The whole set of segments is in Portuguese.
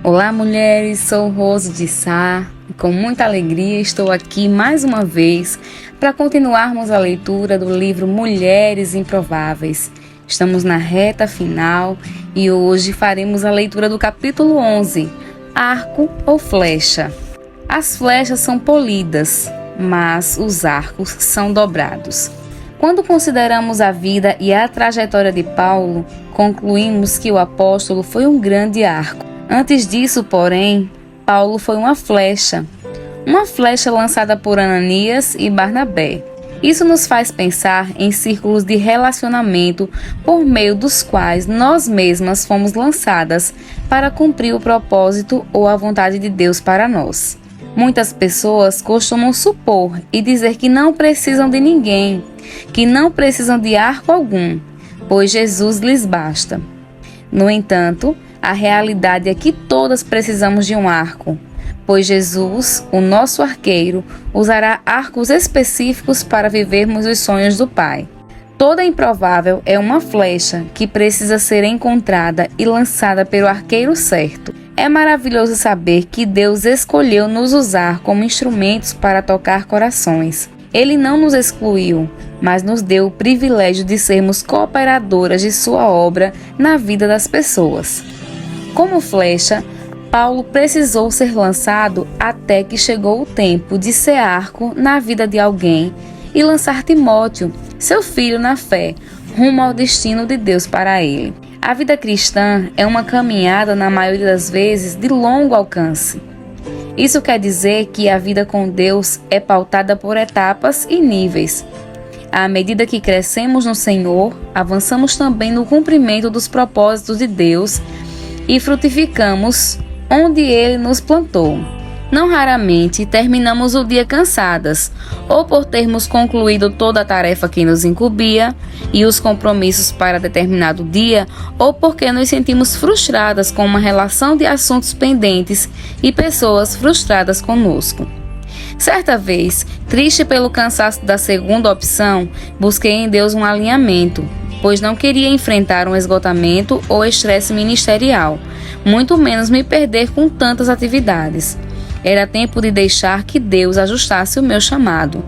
Olá, mulheres, sou Rose de Sá e com muita alegria estou aqui mais uma vez para continuarmos a leitura do livro Mulheres Improváveis. Estamos na reta final e hoje faremos a leitura do capítulo 11, Arco ou Flecha. As flechas são polidas, mas os arcos são dobrados. Quando consideramos a vida e a trajetória de Paulo, concluímos que o apóstolo foi um grande arco. Antes disso, porém, Paulo foi uma flecha lançada por Ananias e Barnabé. Isso nos faz pensar em círculos de relacionamento por meio dos quais nós mesmas fomos lançadas para cumprir o propósito ou a vontade de Deus para nós. Muitas pessoas costumam supor e dizer que não precisam de ninguém, que não precisam de arco algum, pois Jesus lhes basta. No entanto, a realidade é que todas precisamos de um arco, pois Jesus, o nosso arqueiro, usará arcos específicos para vivermos os sonhos do Pai. Toda improvável é uma flecha que precisa ser encontrada e lançada pelo arqueiro certo. É maravilhoso saber que Deus escolheu nos usar como instrumentos para tocar corações. Ele não nos excluiu, mas nos deu o privilégio de sermos cooperadoras de sua obra na vida das pessoas. Como flecha, Paulo precisou ser lançado até que chegou o tempo de ser arco na vida de alguém e lançar Timóteo, seu filho na fé, rumo ao destino de Deus para ele. A vida cristã é uma caminhada, na maioria das vezes, de longo alcance. Isso quer dizer que a vida com Deus é pautada por etapas e níveis. À medida que crescemos no Senhor, avançamos também no cumprimento dos propósitos de Deus e frutificamos onde Ele nos plantou. Não raramente terminamos o dia cansadas, ou por termos concluído toda a tarefa que nos incumbia e os compromissos para determinado dia, ou porque nos sentimos frustradas com uma relação de assuntos pendentes e pessoas frustradas conosco. Certa vez, triste pelo cansaço da segunda opção, busquei em Deus um alinhamento, pois não queria enfrentar um esgotamento ou estresse ministerial, muito menos me perder com tantas atividades. Era tempo de deixar que Deus ajustasse o meu chamado.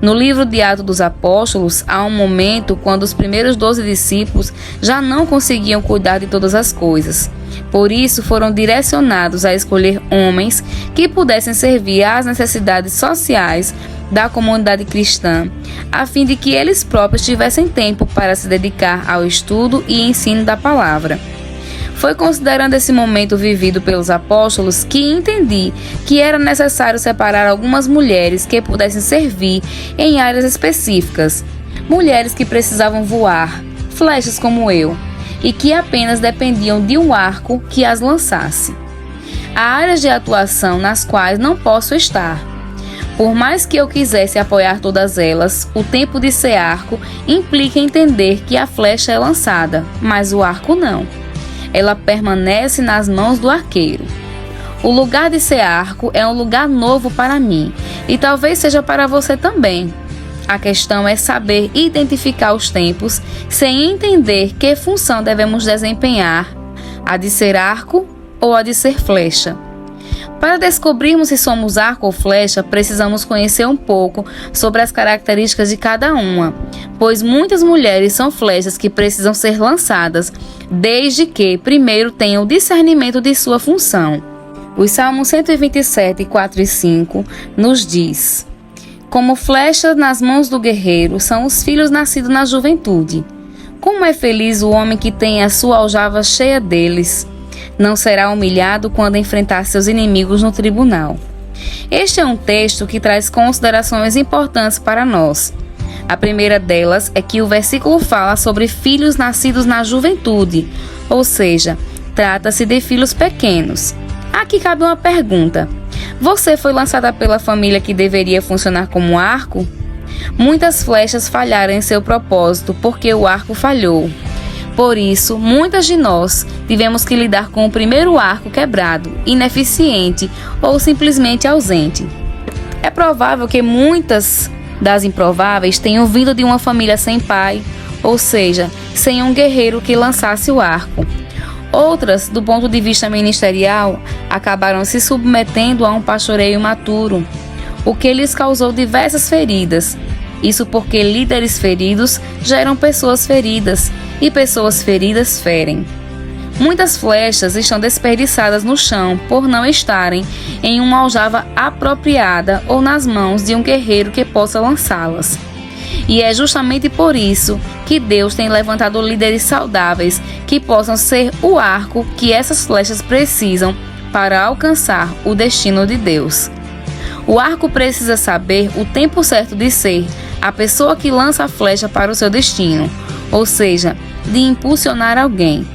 No livro de Atos dos Apóstolos, há um momento quando os primeiros 12 discípulos já não conseguiam cuidar de todas as coisas. Por isso, foram direcionados a escolher homens que pudessem servir às necessidades sociais da comunidade cristã, a fim de que eles próprios tivessem tempo para se dedicar ao estudo e ensino da palavra. Foi considerando esse momento vivido pelos apóstolos que entendi que era necessário separar algumas mulheres que pudessem servir em áreas específicas, mulheres que precisavam voar, flechas como eu, e que apenas dependiam de um arco que as lançasse. Há áreas de atuação nas quais não posso estar. Por mais que eu quisesse apoiar todas elas, o tempo de ser arco implica entender que a flecha é lançada, mas o arco não. Ela permanece nas mãos do arqueiro. O lugar de ser arco é um lugar novo para mim e talvez seja para você também. A questão é saber identificar os tempos sem entender que função devemos desempenhar, a de ser arco ou a de ser flecha. Para descobrirmos se somos arco ou flecha, precisamos conhecer um pouco sobre as características de cada uma, pois muitas mulheres são flechas que precisam ser lançadas, desde que primeiro tenham o discernimento de sua função. Os Salmos 127, 4 e 5 nos diz: como flechas nas mãos do guerreiro são os filhos nascidos na juventude. Como é feliz o homem que tem a sua aljava cheia deles. Não será humilhado quando enfrentar seus inimigos no tribunal. Este é um texto que traz considerações importantes para nós. A primeira delas é que o versículo fala sobre filhos nascidos na juventude, ou seja, trata-se de filhos pequenos. Aqui cabe uma pergunta: você foi lançada pela família que deveria funcionar como arco? Muitas flechas falharam em seu propósito porque o arco falhou. Por isso, muitas de nós tivemos que lidar com o primeiro arco quebrado, ineficiente ou simplesmente ausente. É provável que muitas das improváveis tenham vindo de uma família sem pai, ou seja, sem um guerreiro que lançasse o arco. Outras, do ponto de vista ministerial, acabaram se submetendo a um pastoreio imaturo, o que lhes causou diversas feridas. Isso porque líderes feridos geram pessoas feridas, e pessoas feridas ferem. Muitas flechas estão desperdiçadas no chão por não estarem em uma aljava apropriada ou nas mãos de um guerreiro que possa lançá-las. E é justamente por isso que Deus tem levantado líderes saudáveis que possam ser o arco que essas flechas precisam para alcançar o destino de Deus. O arco precisa saber o tempo certo de ser a pessoa que lança a flecha para o seu destino, ou seja, de impulsionar alguém.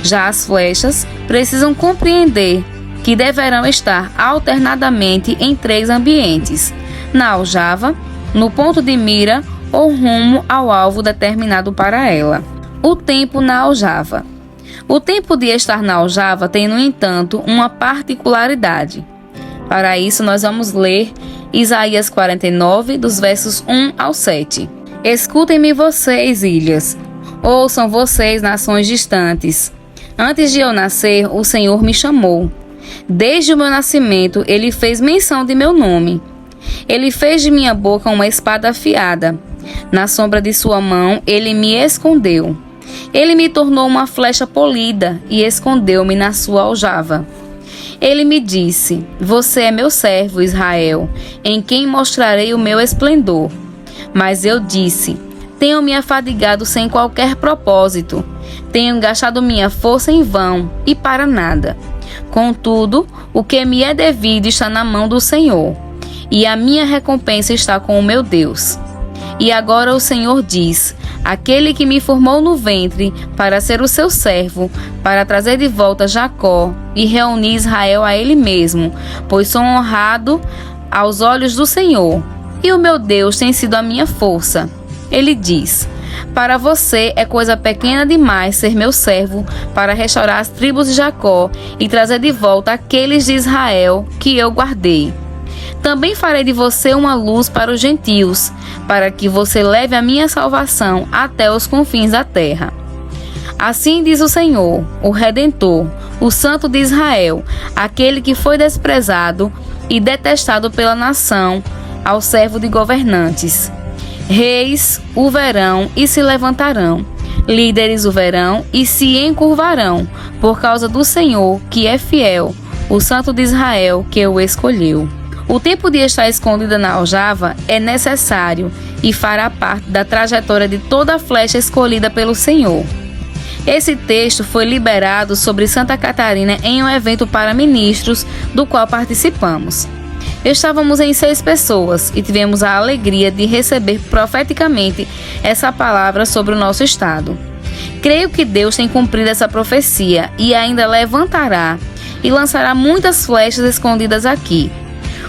Já as flechas precisam compreender que deverão estar alternadamente em 3 ambientes: na aljava, no ponto de mira ou rumo ao alvo determinado para ela. O tempo na aljava. O tempo de estar na aljava tem, no entanto, uma particularidade. Para isso, nós vamos ler Isaías 49, dos versos 1 ao 7. Escutem-me vocês, ilhas. Ouçam vocês, nações distantes. Antes de eu nascer, o Senhor me chamou. Desde o meu nascimento, Ele fez menção de meu nome. Ele fez de minha boca uma espada afiada. Na sombra de sua mão, Ele me escondeu. Ele me tornou uma flecha polida e escondeu-me na sua aljava. Ele me disse: Você é meu servo, Israel, em quem mostrarei o meu esplendor. Mas eu disse: Tenho me afadigado sem qualquer propósito. Tenho gastado minha força em vão e para nada. Contudo, o que me é devido está na mão do Senhor, e a minha recompensa está com o meu Deus. E agora o Senhor diz: aquele que me formou no ventre para ser o seu servo, para trazer de volta Jacó e reunir Israel a ele mesmo, pois sou honrado aos olhos do Senhor, e o meu Deus tem sido a minha força. Ele diz: para você é coisa pequena demais ser meu servo para restaurar as tribos de Jacó e trazer de volta aqueles de Israel que eu guardei. Também farei de você uma luz para os gentios, para que você leve a minha salvação até os confins da terra. Assim diz o Senhor, o Redentor, o Santo de Israel, aquele que foi desprezado e detestado pela nação, ao servo de governantes. Reis o verão e se levantarão, líderes o verão e se encurvarão, por causa do Senhor, que é fiel, o Santo de Israel, que o escolheu. O tempo de estar escondida na aljava é necessário e fará parte da trajetória de toda flecha escolhida pelo Senhor. Esse texto foi liberado sobre Santa Catarina em um evento para ministros, do qual participamos. Estávamos em 6 pessoas e tivemos a alegria de receber profeticamente essa palavra sobre o nosso estado. Creio que Deus tem cumprido essa profecia e ainda levantará e lançará muitas flechas escondidas aqui.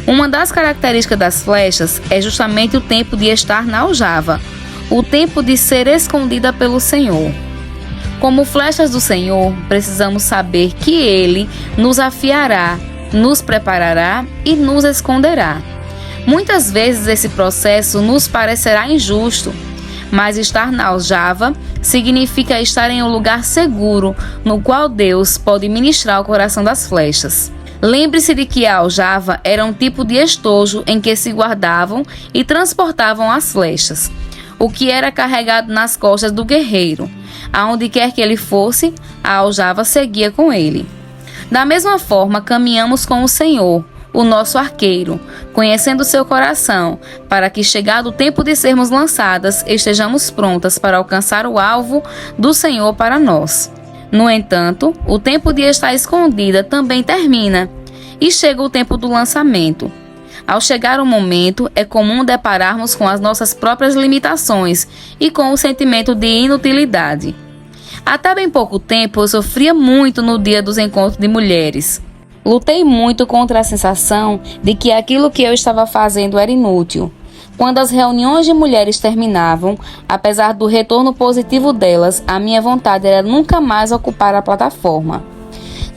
Uma das características das flechas é justamente o tempo de estar na aljava, o tempo de ser escondida pelo Senhor. Como flechas do Senhor, precisamos saber que Ele nos afiará, nos preparará e nos esconderá. Muitas vezes esse processo nos parecerá injusto, mas estar na aljava significa estar em um lugar seguro no qual Deus pode ministrar o coração das flechas. Lembre-se de que a aljava era um tipo de estojo em que se guardavam e transportavam as flechas, o que era carregado nas costas do guerreiro. Aonde quer que ele fosse, a aljava seguia com ele. Da mesma forma, caminhamos com o Senhor, o nosso arqueiro, conhecendo seu coração, para que, chegado o tempo de sermos lançadas, estejamos prontas para alcançar o alvo do Senhor para nós. No entanto, o tempo de estar escondida também termina, e chega o tempo do lançamento. Ao chegar o momento, é comum depararmos com as nossas próprias limitações e com o sentimento de inutilidade. Até bem pouco tempo, eu sofria muito no dia dos encontros de mulheres. Lutei muito contra a sensação de que aquilo que eu estava fazendo era inútil. Quando as reuniões de mulheres terminavam, apesar do retorno positivo delas, a minha vontade era nunca mais ocupar a plataforma.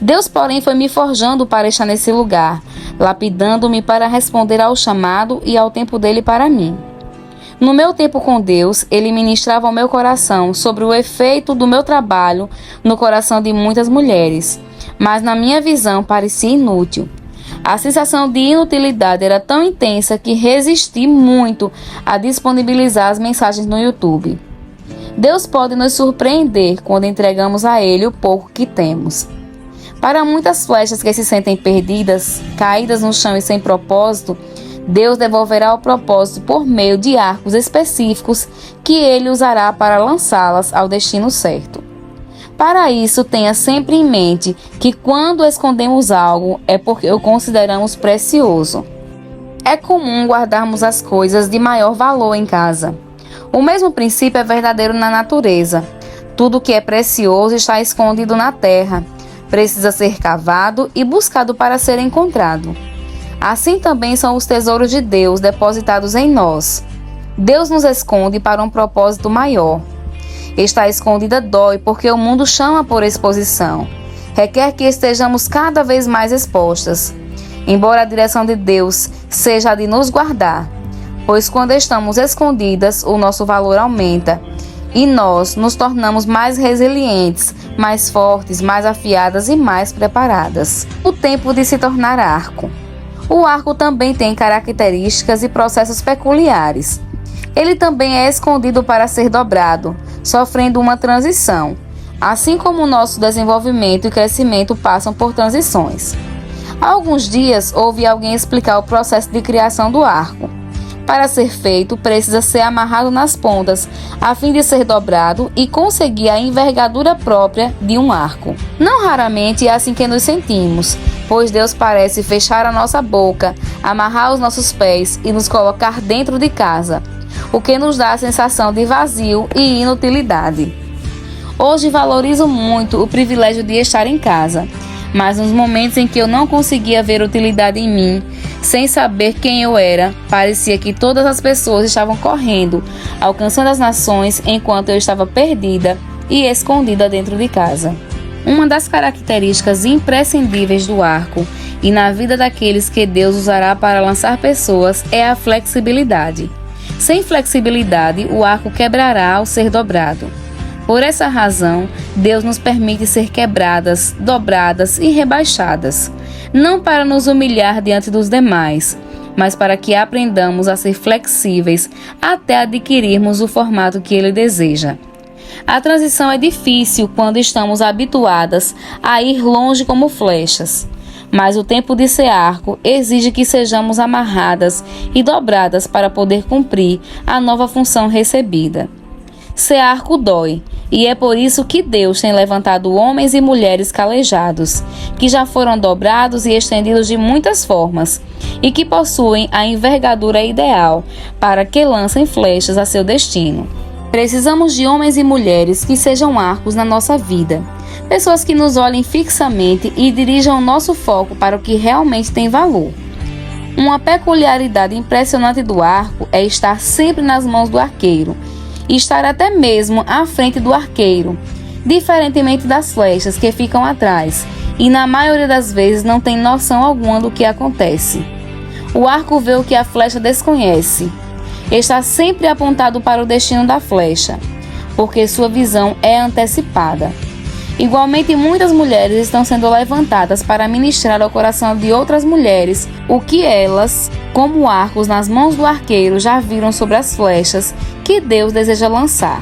Deus, porém, foi me forjando para estar nesse lugar, lapidando-me para responder ao chamado e ao tempo dele para mim. No meu tempo com Deus, Ele ministrava ao meu coração sobre o efeito do meu trabalho no coração de muitas mulheres, mas na minha visão parecia inútil. A sensação de inutilidade era tão intensa que resisti muito a disponibilizar as mensagens no YouTube. Deus pode nos surpreender quando entregamos a Ele o pouco que temos. Para muitas flechas que se sentem perdidas, caídas no chão e sem propósito, Deus devolverá o propósito por meio de arcos específicos que Ele usará para lançá-las ao destino certo. Para isso, tenha sempre em mente que quando escondemos algo é porque o consideramos precioso. É comum guardarmos as coisas de maior valor em casa. O mesmo princípio é verdadeiro na natureza. Tudo que é precioso está escondido na terra, precisa ser cavado e buscado para ser encontrado. Assim também são os tesouros de Deus depositados em nós. Deus nos esconde para um propósito maior. Estar escondida dói porque o mundo chama por exposição. Requer que estejamos cada vez mais expostas. Embora a direção de Deus seja a de nos guardar, pois quando estamos escondidas, o nosso valor aumenta e nós nos tornamos mais resilientes, mais fortes, mais afiadas e mais preparadas. O tempo de se tornar arco. O arco também tem características e processos peculiares. Ele também é escondido para ser dobrado, sofrendo uma transição, assim como o nosso desenvolvimento e crescimento passam por transições. Há alguns dias ouvi alguém explicar o processo de criação do arco. Para ser feito, precisa ser amarrado nas pontas, a fim de ser dobrado e conseguir a envergadura própria de um arco. Não raramente é assim que nos sentimos, pois Deus parece fechar a nossa boca, amarrar os nossos pés e nos colocar dentro de casa, o que nos dá a sensação de vazio e inutilidade. Hoje valorizo muito o privilégio de estar em casa, mas nos momentos em que eu não conseguia ver utilidade em mim, sem saber quem eu era, parecia que todas as pessoas estavam correndo, alcançando as nações, enquanto eu estava perdida e escondida dentro de casa. Uma das características imprescindíveis do arco e na vida daqueles que Deus usará para lançar pessoas é a flexibilidade. Sem flexibilidade, o arco quebrará ao ser dobrado. Por essa razão, Deus nos permite ser quebradas, dobradas e rebaixadas, não para nos humilhar diante dos demais, mas para que aprendamos a ser flexíveis até adquirirmos o formato que Ele deseja. A transição é difícil quando estamos habituadas a ir longe como flechas, mas o tempo de ser arco exige que sejamos amarradas e dobradas para poder cumprir a nova função recebida. Ser arco dói, e é por isso que Deus tem levantado homens e mulheres calejados, que já foram dobrados e estendidos de muitas formas, e que possuem a envergadura ideal para que lancem flechas a seu destino. Precisamos de homens e mulheres que sejam arcos na nossa vida, pessoas que nos olhem fixamente e dirijam o nosso foco para o que realmente tem valor. Uma peculiaridade impressionante do arco é estar sempre nas mãos do arqueiro, e estar até mesmo à frente do arqueiro, diferentemente das flechas que ficam atrás e na maioria das vezes não tem noção alguma do que acontece. O arco vê o que a flecha desconhece. Está sempre apontado para o destino da flecha, porque sua visão é antecipada. Igualmente, muitas mulheres estão sendo levantadas para ministrar ao coração de outras mulheres o que elas, como arcos nas mãos do arqueiro, já viram sobre as flechas que Deus deseja lançar.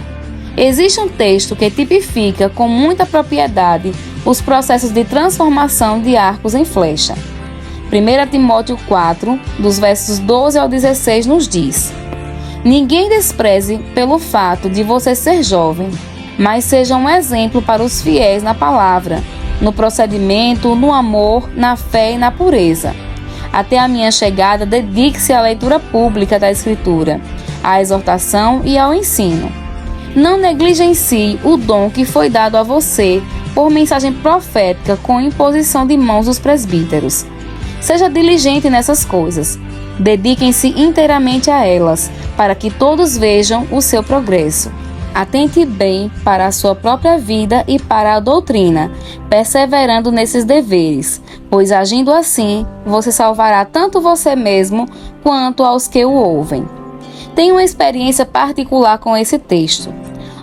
Existe um texto que tipifica com muita propriedade os processos de transformação de arcos em flecha. 1 Timóteo 4, dos versos 12 ao 16, nos diz: Ninguém despreze pelo fato de você ser jovem, mas seja um exemplo para os fiéis na palavra, no procedimento, no amor, na fé e na pureza. Até a minha chegada, dedique-se à leitura pública da Escritura, à exortação e ao ensino. Não negligencie o dom que foi dado a você por mensagem profética com imposição de mãos dos presbíteros. Seja diligente nessas coisas. Dediquem-se inteiramente a elas, para que todos vejam o seu progresso. Atente bem para a sua própria vida e para a doutrina, perseverando nesses deveres, pois agindo assim, você salvará tanto você mesmo quanto aos que o ouvem. Tenho uma experiência particular com esse texto.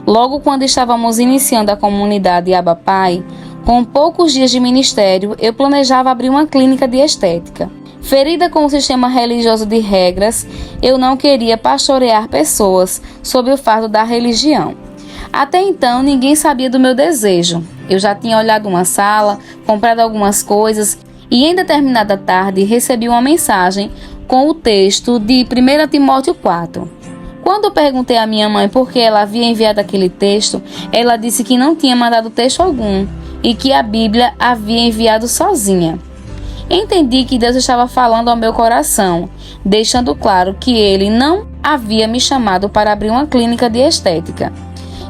Logo quando estávamos iniciando a comunidade Abba Pai, com poucos dias de ministério, eu planejava abrir uma clínica de estética. Ferida com o sistema religioso de regras, eu não queria pastorear pessoas sob o fardo da religião. Até então, ninguém sabia do meu desejo. Eu já tinha olhado uma sala, comprado algumas coisas e em determinada tarde recebi uma mensagem com o texto de 1 Timóteo 4. Quando perguntei à minha mãe por que ela havia enviado aquele texto, ela disse que não tinha mandado texto algum e que a Bíblia havia enviado sozinha. Entendi que Deus estava falando ao meu coração, deixando claro que Ele não havia me chamado para abrir uma clínica de estética.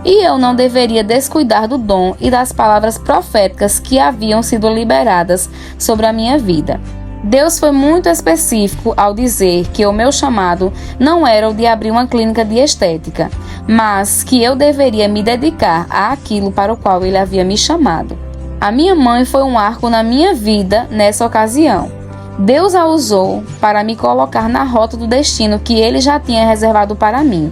E eu não deveria descuidar do dom e das palavras proféticas que haviam sido liberadas sobre a minha vida. Deus foi muito específico ao dizer que o meu chamado não era o de abrir uma clínica de estética, mas que eu deveria me dedicar àquilo para o qual Ele havia me chamado. A minha mãe foi um arco na minha vida nessa ocasião. Deus a usou para me colocar na rota do destino que Ele já tinha reservado para mim.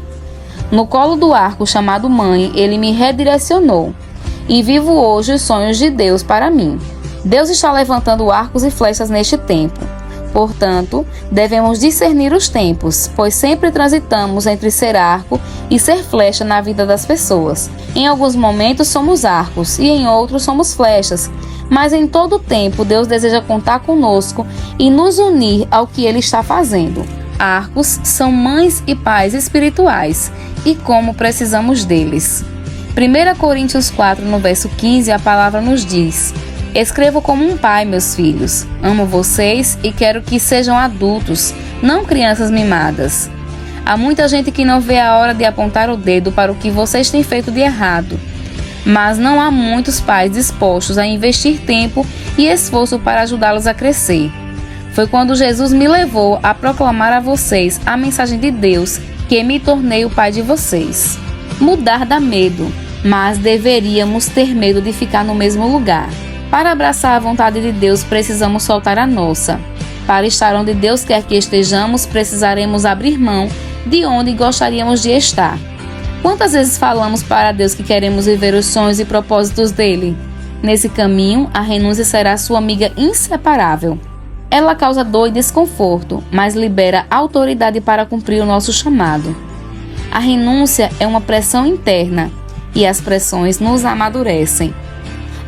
No colo do arco chamado mãe, Ele me redirecionou e vivo hoje os sonhos de Deus para mim. Deus está levantando arcos e flechas neste tempo. Portanto, devemos discernir os tempos, pois sempre transitamos entre ser arco e ser flecha na vida das pessoas. Em alguns momentos somos arcos e em outros somos flechas, mas em todo tempo Deus deseja contar conosco e nos unir ao que Ele está fazendo. Arcos são mães e pais espirituais e como precisamos deles. 1 Coríntios 4, no verso 15, a palavra nos diz: Escrevo como um pai, meus filhos. Amo vocês e quero que sejam adultos, não crianças mimadas. Há muita gente que não vê a hora de apontar o dedo para o que vocês têm feito de errado. Mas não há muitos pais dispostos a investir tempo e esforço para ajudá-los a crescer. Foi quando Jesus me levou a proclamar a vocês a mensagem de Deus que me tornei o pai de vocês. Mudar dá medo, mas deveríamos ter medo de ficar no mesmo lugar. Para abraçar a vontade de Deus, precisamos soltar a nossa. Para estar onde Deus quer que estejamos, precisaremos abrir mão de onde gostaríamos de estar. Quantas vezes falamos para Deus que queremos viver os sonhos e propósitos dele? Nesse caminho, a renúncia será sua amiga inseparável. Ela causa dor e desconforto, mas libera autoridade para cumprir o nosso chamado. A renúncia é uma pressão interna e as pressões nos amadurecem.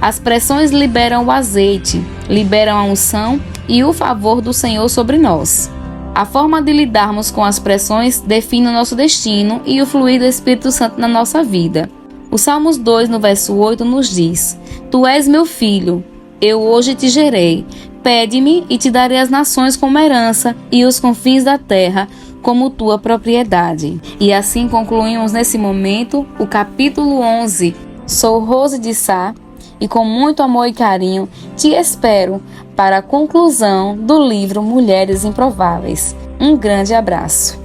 As pressões liberam o azeite, liberam a unção e o favor do Senhor sobre nós. A forma de lidarmos com as pressões define o nosso destino e o fluir do Espírito Santo na nossa vida. O Salmos 2, no verso 8, nos diz: Tu és meu filho, eu hoje te gerei. Pede-me e te darei as nações como herança e os confins da terra como tua propriedade. E assim concluímos nesse momento o capítulo 11. Sou Rose de Sá e com muito amor e carinho te espero para a conclusão do livro Mulheres Improváveis. Um grande abraço.